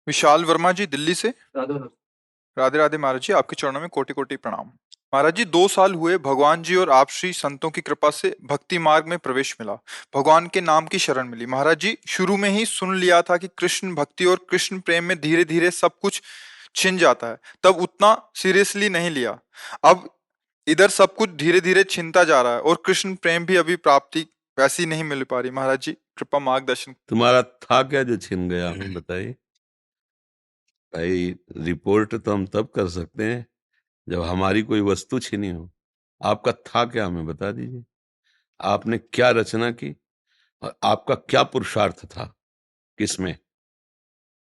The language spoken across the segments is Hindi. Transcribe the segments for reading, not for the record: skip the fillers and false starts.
विशाल वर्मा जी दिल्ली से। राधा राधा। राधे राधे महाराज जी, आपके चरणों में कोटि कोटि प्रणाम। महाराज जी, 2 साल हुए भगवान जी और आप श्री संतों की कृपा से भक्ति मार्ग में प्रवेश मिला। भगवान के नाम की शरण मिली। महाराज जी, शुरू में ही सुन लिया था कि कृष्ण भक्ति और कृष्ण प्रेम में धीरे धीरे सब कुछ छिन जाता है, तब उतना सीरियसली नहीं लिया। अब इधर सब कुछ धीरे धीरे छिनता जा रहा है और कृष्ण प्रेम भी अभी प्राप्ति वैसी नहीं मिल पा रही। महाराज जी, कृपा मार्गदर्शन। तुम्हारा था क्या जो छिन गया, हमें बताइए भाई। रिपोर्ट तो हम तब कर सकते हैं जब हमारी कोई वस्तु छिनी हो। आपका था क्या, हमें बता दीजिए। आपने क्या रचना की और आपका क्या पुरुषार्थ था? किसमें?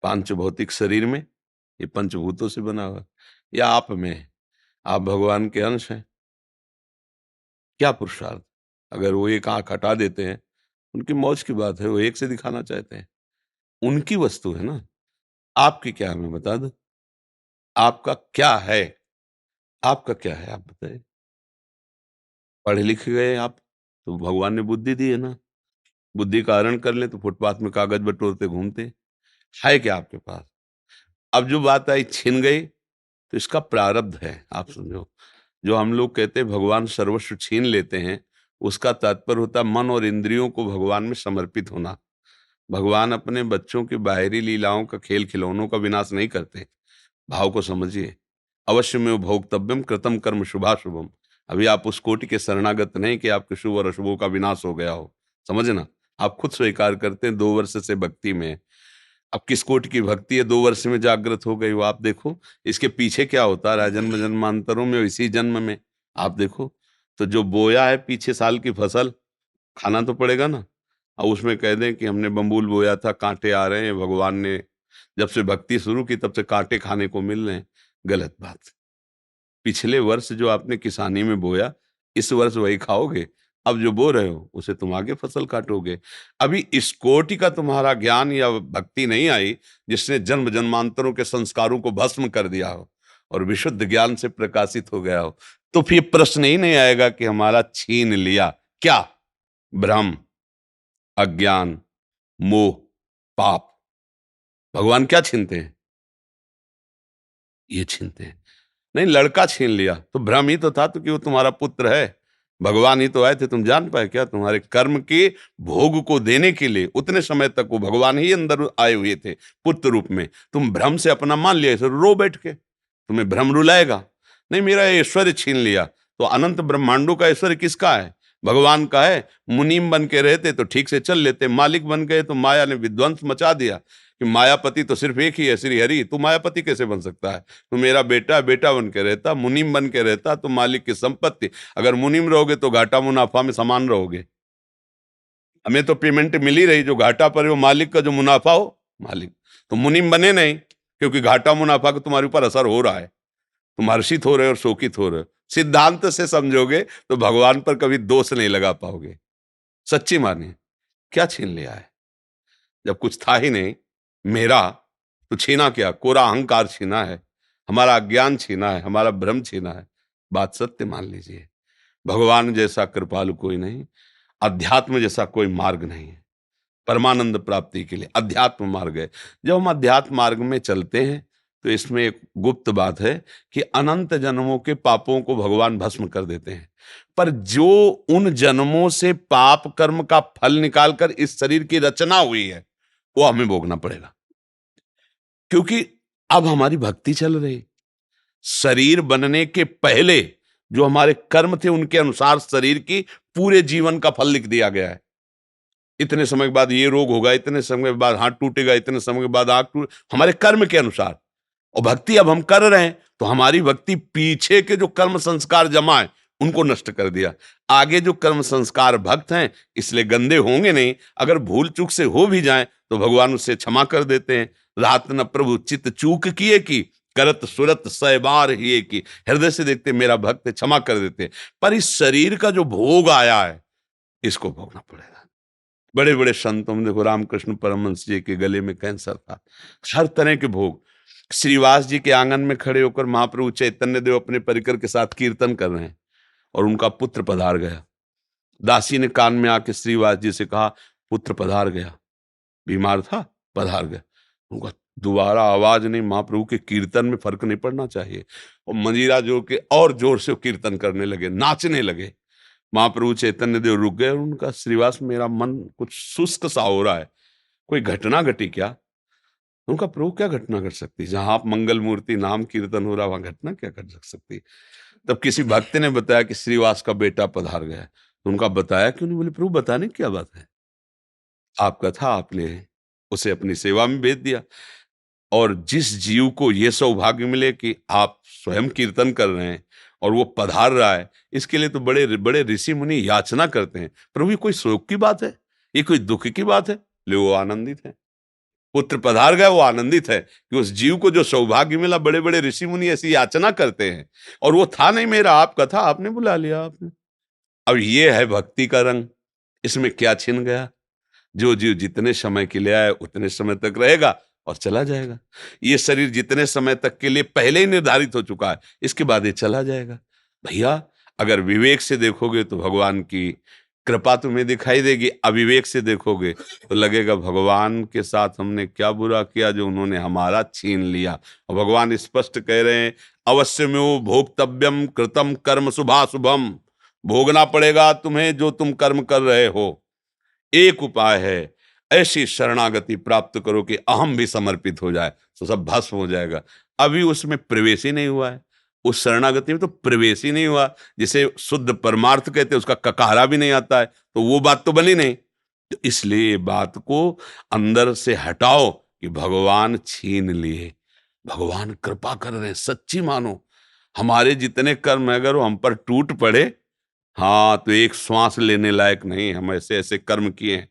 पांच भौतिक शरीर में, ये पंचभूतों से बना हुआ, या आप में है? आप भगवान के अंश हैं। क्या पुरुषार्थ? अगर वो एक आंख हटा देते हैं, उनकी मौज की बात है, वो एक से दिखाना चाहते हैं, उनकी वस्तु है ना। आपकी क्या, हमें बता दो। आपका क्या है? आपका क्या है, आप बताइए। पढ़े लिखे गए आप तो भगवान ने बुद्धि दी है ना। बुद्धि का हरण कर ले तो फुटपाथ में कागज बटोरते घूमते। है क्या आपके पास? अब जो बात आई छिन गई, तो इसका प्रारब्ध है, आप समझो। जो हम लोग कहते हैं भगवान सर्वस्व छीन लेते हैं, उसका तात्पर्य होता है मन और इंद्रियों को भगवान में समर्पित होना। भगवान अपने बच्चों की बाहरी लीलाओं का, खेल खिलौनों का विनाश नहीं करते। भाव को समझिए। अवश्य में भोक्तव्यम कृतम कर्म शुभाशुभम। अभी आप उस कोटि के शरणागत नहीं कि आपके शुभ और अशुभों का विनाश हो गया हो, समझना। आप खुद स्वीकार करते हैं 2 वर्ष से भक्ति में। अब किस कोटि की भक्ति है 2 वर्ष में जागृत हो गई वो? आप देखो इसके पीछे क्या होता रहा जन्म जन्मांतरों में, इसी जन्म में। आप देखो तो जो बोया है पीछे साल की फसल, खाना तो पड़ेगा ना। और उसमें कह दें कि हमने बम्बूल बोया था, कांटे आ रहे हैं, भगवान ने जब से भक्ति शुरू की तब से कांटे खाने को मिल रहे हैं। गलत बात। पिछले वर्ष जो आपने किसानी में बोया, इस वर्ष वही खाओगे। अब जो बो रहे हो उसे तुम आगे फसल काटोगे। अभी इस कोटि का तुम्हारा ज्ञान या भक्ति नहीं आई जिसने जन्म जन्मांतरों के संस्कारों को भस्म कर दिया हो और विशुद्ध ज्ञान से प्रकाशित हो गया हो, तो फिर प्रश्न ही नहीं आएगा कि हमारा छीन लिया क्या। भ्रम, अज्ञान, मोह, पाप। भगवान क्या छीनते हैं? ये छीनते हैं। नहीं, लड़का छीन लिया तो भ्रम ही तो था, तो कि वो तुम्हारा पुत्र है। भगवान ही तो आए थे, तुम जान पाए क्या? तुम्हारे कर्म के भोग को देने के लिए उतने समय तक वो भगवान ही अंदर आए हुए थे पुत्र रूप में। तुम भ्रम से अपना मान लिया, इसे रो बैठ के। तुम्हें भ्रम रुलाएगा नहीं। मेरा ऐश्वर्य छीन लिया, तो अनंत ब्रह्मांडों का ऐश्वर्य किसका है? भगवान का है। मुनीम बन के रहते तो ठीक से चल लेते, मालिक बन गए तो माया ने विध्वंस मचा दिया कि मायापति तो सिर्फ एक ही है, श्री हरि। तू मायापति कैसे बन सकता है? तो मेरा बेटा बेटा बन के रहता, मुनीम बन के रहता तो मालिक की संपत्ति। अगर मुनीम रहोगे तो घाटा मुनाफा में समान रहोगे। हमें तो पेमेंट मिल ही रही, जो घाटा पर वो मालिक का, जो मुनाफा हो मालिक। तो मुनीम बने नहीं, क्योंकि घाटा मुनाफा का तुम्हारे ऊपर असर हो रहा है। तुम हर्षित हो रहे हो और शोकित हो रहे हो। सिद्धांत से समझोगे तो भगवान पर कभी दोष नहीं लगा पाओगे। सच्ची मानिए। क्या छीन लिया है जब कुछ था ही नहीं मेरा? तो छीना क्या? कोरा अहंकार छीना है, हमारा अज्ञान छीना है, हमारा भ्रम छीना है। बात सत्य मान लीजिए। भगवान जैसा कृपालु कोई नहीं, अध्यात्म जैसा कोई मार्ग नहीं है। परमानंद प्राप्ति के लिए अध्यात्म मार्ग है। जब हम अध्यात्म मार्ग में चलते हैं तो इसमें एक गुप्त बात है कि अनंत जन्मों के पापों को भगवान भस्म कर देते हैं। पर जो उन जन्मों से पाप कर्म का फल निकालकर इस शरीर की रचना हुई है, वो हमें भोगना पड़ेगा। क्योंकि अब हमारी भक्ति चल रही। शरीर बनने के पहले जो हमारे कर्म थे उनके अनुसार शरीर की पूरे जीवन का फल लिख दिया गया है। इतने समय के बाद ये रोग होगा, इतने समय के बाद हाथ टूटेगा, इतने समय के बाद आंख टूट, हमारे कर्म के अनुसार। और भक्ति अब हम कर रहे हैं तो हमारी भक्ति पीछे के जो कर्म संस्कार जमा है उनको नष्ट कर दिया। आगे जो कर्म संस्कार भक्त हैं इसलिए गंदे होंगे नहीं। अगर भूल चूक से हो भी जाएं तो भगवान उससे क्षमा कर देते हैं। रात न प्रभु चित्त चूक किए की, करत सुरत सै बार ही की। हृदय से देखते मेरा भक्त है, क्षमा कर देते हैं। पर इस शरीर का जो भोग आया है इसको भोगना पड़ेगा। बड़े बड़े संतों में देखो, रामकृष्ण परमहंस जी के गले में कैंसर था। हर तरह के भोग। श्रीवास जी के आंगन में खड़े होकर महाप्रभु चैतन्य देव अपने परिकर के साथ कीर्तन कर रहे हैं और उनका पुत्र पधार गया। दासी ने कान में आके श्रीवास जी से कहा, पुत्र पधार गया। बीमार था, पधार गया। उनका दोबारा आवाज नहीं, महाप्रभु के कीर्तन में फर्क नहीं पड़ना चाहिए। और मंजीरा जोड़ के और जोर से वो कीर्तन करने लगे, नाचने लगे। महाप्रभु चैतन्य देव रुक गए और उनका, श्रीवास मेरा मन कुछ सुस्त सा हो रहा है, कोई घटना घटी क्या? उनका, प्रभु क्या घटना घट सकती, जहां आप मंगल मूर्ति नाम कीर्तन हो रहा वहां घटना क्या घट सकती? तब किसी भक्त ने बताया कि श्रीवास का बेटा पधार गया। तो उनका बताया क्यों नहीं? बोले प्रभु बताने की क्या बात है, आपका था, आपने उसे अपनी सेवा में भेज दिया। और जिस जीव को ये सौभाग्य मिले कि आप स्वयं कीर्तन कर रहे हैं और वो पधार रहा है, इसके लिए तो बड़े बड़े ऋषि मुनि याचना करते हैं। प्रभु ये कोई शोक की बात है, ये कोई दुख की बात है? ले वो आनंदित है, पुत्र पधार गया, वो आनंदित है कि उस जीव को जो सौभाग्य मिला। बड़े बड़े ऋषि मुनि ऐसी याचना करते हैं, और वो था नहीं मेरा, आपका था, आपने बुला लिया आपने। अब ये है भक्ति का रंग, इसमें क्या छिन गया? जो जीव जितने समय के लिए आए उतने समय तक रहेगा और चला जाएगा। ये शरीर जितने समय तक के लिए पहले ही निर्धारित हो चुका है, इसके बाद ये चला जाएगा। भैया, अगर विवेक से देखोगे तो भगवान की कृपा तुम्हें दिखाई देगी, अविवेक से देखोगे तो लगेगा भगवान के साथ हमने क्या बुरा किया जो उन्होंने हमारा छीन लिया। और भगवान स्पष्ट कह रहे हैं, अवश्य में वो भोक्तव्यम कृतम कर्म शुभाशुभम, भोगना पड़ेगा तुम्हें जो तुम कर्म कर रहे हो। एक उपाय है, ऐसी शरणागति प्राप्त करो कि अहम भी समर्पित हो जाए, तो सब भस्म हो जाएगा। अभी उसमें प्रवेश ही नहीं हुआ है, उस शरणागति में तो प्रवेश ही नहीं हुआ। जिसे शुद्ध परमार्थ कहते हैं, उसका ककारा भी नहीं आता है, तो वो बात तो बनी नहीं। तो इसलिए ये बात को अंदर से हटाओ कि भगवान छीन लिए, भगवान कृपा कर रहे हैं, सच्ची मानो। हमारे जितने कर्म अगर वो हम पर टूट पड़े, हाँ, तो एक श्वास लेने लायक नहीं, हम ऐसे ऐसे कर्म किए हैं।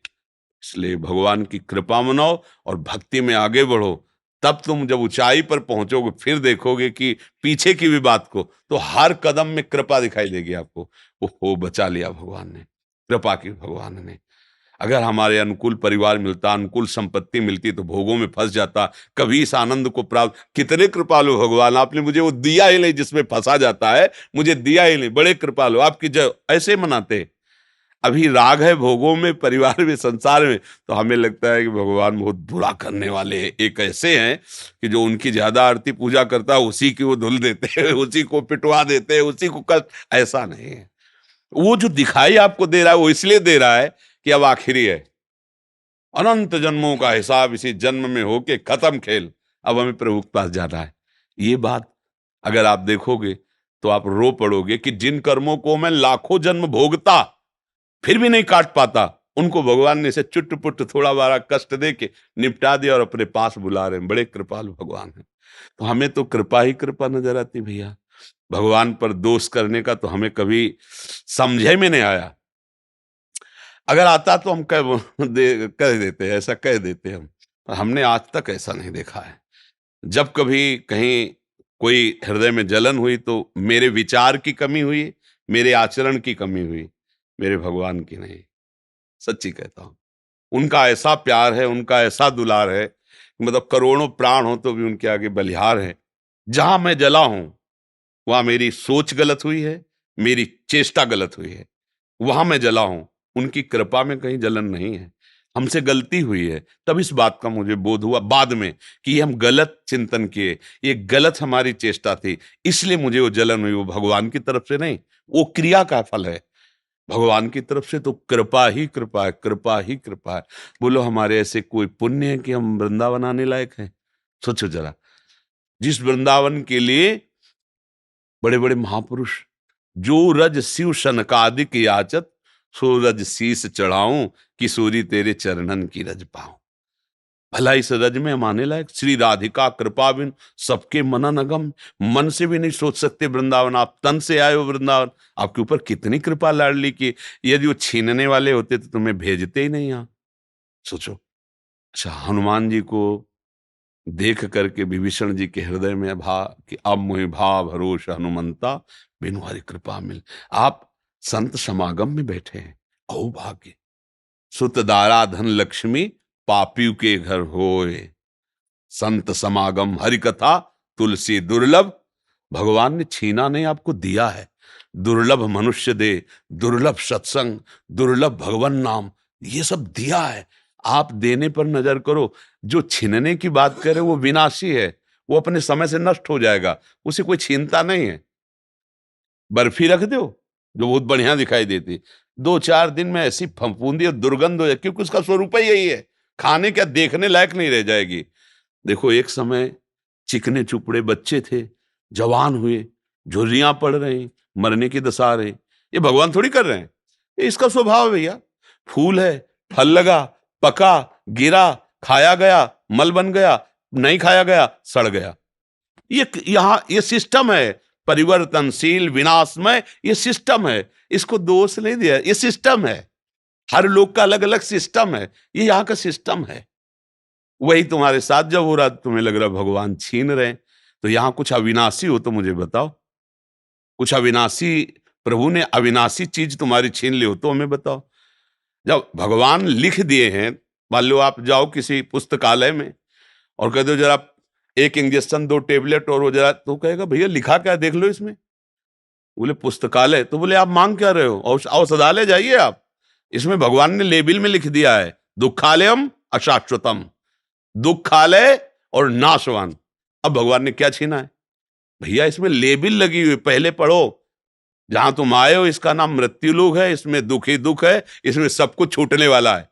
इसलिए भगवान की कृपा मनाओ और भक्ति में आगे बढ़ो। तब तुम जब ऊंचाई पर पहुंचोगे, फिर देखोगे कि पीछे की भी बात को, तो हर कदम में कृपा दिखाई देगी आपको। ओहो, बचा लिया भगवान ने, कृपा की भगवान ने। अगर हमारे अनुकूल परिवार मिलता, अनुकूल संपत्ति मिलती, तो भोगों में फंस जाता, कभी इस आनंद को प्राप्त। कितने कृपालु भगवान, आपने मुझे वो दिया ही नहीं जिसमें फंसा जाता है, मुझे दिया ही नहीं। बड़े कृपालु, आपकी जय। ऐसे मनाते। अभी राग है भोगों में, परिवार में, संसार में, तो हमें लगता है कि भगवान बहुत बुरा करने वाले हैं। एक ऐसे हैं कि जो उनकी ज्यादा आरती पूजा करता है उसी की वो धुल देते हैं, उसी को पिटवा देते हैं, उसी को कष्ट। ऐसा नहीं है। वो जो दिखाई आपको दे रहा है, वो इसलिए दे रहा है कि अब आखिरी है, अनंत जन्मों का हिसाब इसी जन्म में होके खत्म खेल, अब हमें प्रभु के पास जाना है। ये बात अगर आप देखोगे तो आप रो पड़ोगे कि जिन कर्मों को मैं लाखों जन्म भोगता फिर भी नहीं काट पाता, उनको भगवान ने इसे चुट पुट थोड़ा बारा कष्ट दे के निपटा दिया और अपने पास बुला रहे हैं। बड़े कृपालु भगवान हैं। तो हमें तो कृपा ही कृपा नजर आती भैया। भगवान पर दोष करने का तो हमें कभी समझे में नहीं आया। अगर आता तो हम कह देते हैं, ऐसा कह देते हैं हम, पर हमने आज तक ऐसा नहीं देखा है। जब कभी कहीं कोई हृदय में जलन हुई तो मेरे विचार की कमी हुई, मेरे आचरण की कमी हुई, मेरे भगवान की नहीं। सच्ची कहता हूं, उनका ऐसा प्यार है, उनका ऐसा दुलार है, मतलब करोड़ों प्राण हो तो भी उनके आगे बलिहार है। जहां मैं जला हूं वहां मेरी सोच गलत हुई है, मेरी चेष्टा गलत हुई है, वहां मैं जला हूं। उनकी कृपा में कहीं जलन नहीं है। हमसे गलती हुई है, तब इस बात का मुझे बोध हुआ बाद में कि ये हम गलत चिंतन किए, ये गलत हमारी चेष्टा थी, इसलिए मुझे वो जलन हुई। वो भगवान की तरफ से नहीं, वो क्रिया का फल है। भगवान की तरफ से तो कृपा ही कृपा है, कृपा ही कृपा है। बोलो हमारे ऐसे कोई पुण्य है कि हम वृंदावन आने लायक हैं? सोचो जरा, जिस वृंदावन के लिए बड़े बड़े महापुरुष, जो रज शिव सनकादिक याचत, सो रज शीस चढ़ाऊं, किशोरी तेरे चरणन की रज पाऊं। भला इस रज में हम आने लायक? श्री राधिका कृपा बिन सबके मनन अगम, मन से भी नहीं सोच सकते वृंदावन। आप तन से आए हो वृंदावन, आपके ऊपर कितनी कृपा लाडली की। यदि वो छीनने वाले होते तो तुम्हें भेजते ही नहीं यहाँ। सोचो। अच्छा, हनुमान जी को देख करके विभीषण जी के हृदय में भा कि अब मोहि भाव भरोस हनुमंता, बिनु हरि कृपा मिल। आप संत समागम में बैठे हैं, अहो भाग्य। सुत दारा धन लक्ष्मी, पापियों के घर होए, संत समागम हरि कथा, तुलसी दुर्लभ। भगवान ने छीना नहीं, आपको दिया है। दुर्लभ मनुष्य दे, दुर्लभ सत्संग, दुर्लभ भगवान नाम, ये सब दिया है। आप देने पर नजर करो। जो छीनने की बात करे वो विनाशी है, वो अपने समय से नष्ट हो जाएगा, उसे कोई छीनता नहीं है। बर्फी रख दो जो बहुत बढ़िया दिखाई देती, 2-4 दिन में ऐसी फफूंदी और दुर्गंध हो जाए, क्योंकि उसका स्वरूप ही यही है, खाने क्या देखने लायक नहीं रह जाएगी। देखो एक समय चिकने चुपड़े बच्चे थे, जवान हुए, झुर्रियां पड़ रही, मरने की दशा आ रही, ये भगवान थोड़ी कर रहे हैं, ये इसका स्वभाव है भैया। फूल है, फल लगा, पका, गिरा, खाया गया, मल बन गया, नहीं खाया गया, सड़ गया। ये यहां ये सिस्टम है, परिवर्तनशील, विनाशमय, ये सिस्टम है, इसको दोष नहीं दिया, ये सिस्टम है। हर लोग का अलग अलग सिस्टम है, ये यहाँ का सिस्टम है। वही तुम्हारे साथ जब हो रहा, तुम्हें लग रहा भगवान छीन रहे हैं, तो यहां कुछ अविनाशी हो तो मुझे बताओ, कुछ अविनाशी, प्रभु ने अविनाशी चीज तुम्हारी छीन ली हो तो हमें बताओ। जब भगवान लिख दिए हैं, मान लो आप जाओ किसी पुस्तकालय में और कह दो जरा 1 इंजेक्शन 2 टेबलेट और वो जरा, तो कहेगा भैया लिखा क्या देख लो इसमें। बोले पुस्तकालय, तो बोले आप मांग क्या रहे हो, औषधालय जाइए आप, इसमें भगवान ने लेबिल में लिख दिया है दुखालयम अशाश्वतम, दुखालय और नाशवान। अब भगवान ने क्या छीना है भैया, इसमें लेबिल लगी हुई, पहले पढ़ो, जहां तुम आए हो इसका नाम मृत्यु लोक है, इसमें दुख ही दुख है, इसमें सब कुछ छूटने वाला है।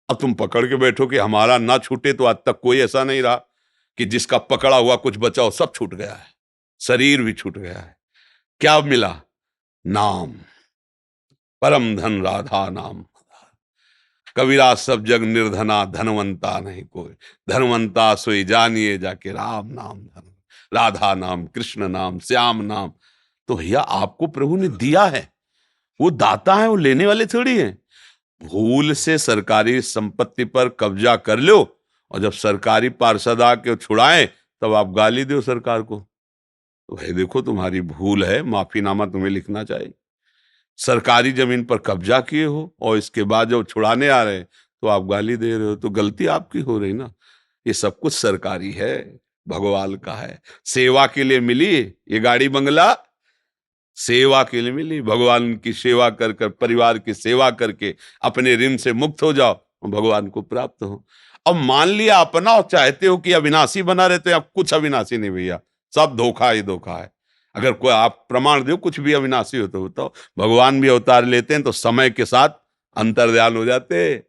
अब तुम पकड़ के बैठो कि हमारा ना छूटे, तो आज तक कोई ऐसा नहीं रहा कि जिसका पकड़ा हुआ कुछ बचा हो, सब छूट गया है, शरीर भी छूट गया है। क्या मिला? नाम, परम धन राधा नाम। कबीरा सब जग निर्धना, धनवंता नहीं कोई, धनवंता सोई जानिए जाके राम नाम धन, राधा नाम, कृष्ण नाम, श्याम नाम। तो भैया आपको प्रभु ने दिया है, वो दाता है, वो लेने वाले थोड़ी हैं। भूल से सरकारी संपत्ति पर कब्जा कर लो और जब सरकारी पार्षद आके छुड़ाएं तब आप गाली दो सरकार को, तो भाई देखो तुम्हारी भूल है, माफीनामा तुम्हें लिखना चाहिए। सरकारी जमीन पर कब्जा किए हो और इसके बाद जब छुड़ाने आ रहे हैं तो आप गाली दे रहे हो, तो गलती आपकी हो रही ना। ये सब कुछ सरकारी है, भगवान का है, सेवा के लिए मिली ये गाड़ी बंगला, सेवा के लिए मिली। भगवान की सेवा कर कर, परिवार की सेवा करके अपने ऋण से मुक्त हो जाओ और भगवान को प्राप्त हो। अब मान लिया अपना और चाहते हो कि अविनाशी बना रहते हैं, अब कुछ अविनाशी नहीं भैया, सब धोखा ही धोखा है। अगर कोई आप प्रमाण दो कुछ भी अविनाशी हो तो बताओ। भगवान भी अवतार लेते हैं तो समय के साथ अंतर्ध्यान हो जाते हैं,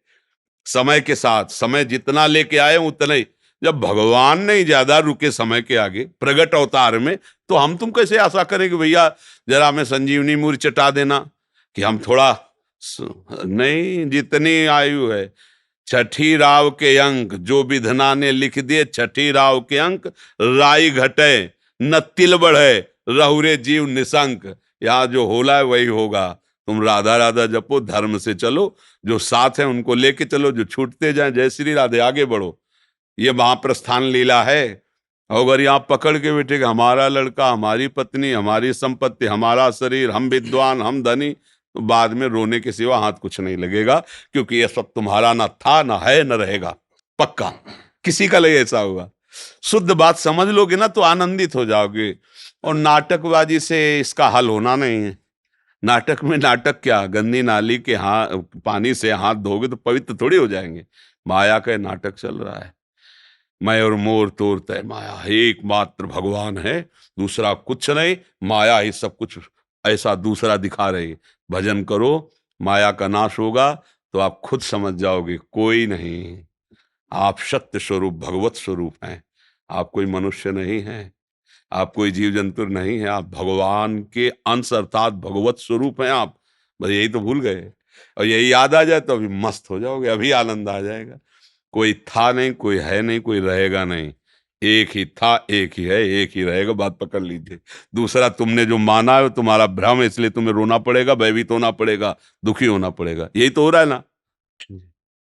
समय के साथ, समय जितना लेके आए उतना ही। जब भगवान नहीं ज्यादा रुके समय के आगे प्रगट अवतार में, तो हम तुम कैसे आशा करें कि भैया जरा हमें संजीवनी मूर्ति चटा देना, कि हम थोड़ा नहीं, जितनी आयु है, छठी राव के अंक जो विधना ने लिख दिए, छठी राव के अंक, राई घटे न तिल बढ़े, रहुरे जीव निशंक। यहाँ जो होला है वही होगा। तुम राधा राधा जपो, धर्म से चलो, जो साथ है उनको लेके चलो, जो छूटते जाए जय श्री राधे, आगे बढ़ो। ये महाप्रस्थान लीला है। अगर यहाँ पकड़ के बैठे हमारा लड़का, हमारी पत्नी, हमारी संपत्ति, हमारा शरीर, हम विद्वान, हम धनी, तो बाद में रोने के सिवा हाथ कुछ नहीं लगेगा, क्योंकि ये सब तुम्हारा ना था, ना है, न रहेगा, पक्का किसी का लगे ऐसा होगा। शुद्ध बात समझ लोगे ना तो आनंदित हो जाओगे। और नाटकबाजी से इसका हल होना नहीं है। नाटक में नाटक क्या, गंदी नाली के पानी से हाथ धोगे तो पवित्र थोड़ी हो जाएंगे। माया का नाटक चल रहा है। मैं और मोर तोर तय माया, एकमात्र भगवान है, दूसरा कुछ नहीं, माया ही सब कुछ ऐसा दूसरा दिखा रही। भजन करो, माया का नाश होगा तो आप खुद समझ जाओगे कोई नहीं, आप सत्य स्वरूप भगवत स्वरूप हैं। आप कोई मनुष्य नहीं हैं, आप कोई जीव जंतु नहीं है, आप भगवान के अंश अर्थात भगवत स्वरूप हैं आप। बस यही तो भूल गए, और यही याद आ जाए तो अभी मस्त हो जाओगे, अभी आनंद आ जाएगा। कोई था नहीं, कोई है नहीं, कोई रहेगा नहीं, एक ही था, एक ही है, एक ही रहेगा, बात पकड़ लीजिए। दूसरा तुमने जो माना है तुम्हारा भ्रम है, इसलिए तुम्हें रोना पड़ेगा, भयभीत होना पड़ेगा, दुखी होना पड़ेगा, यही तो हो रहा है ना।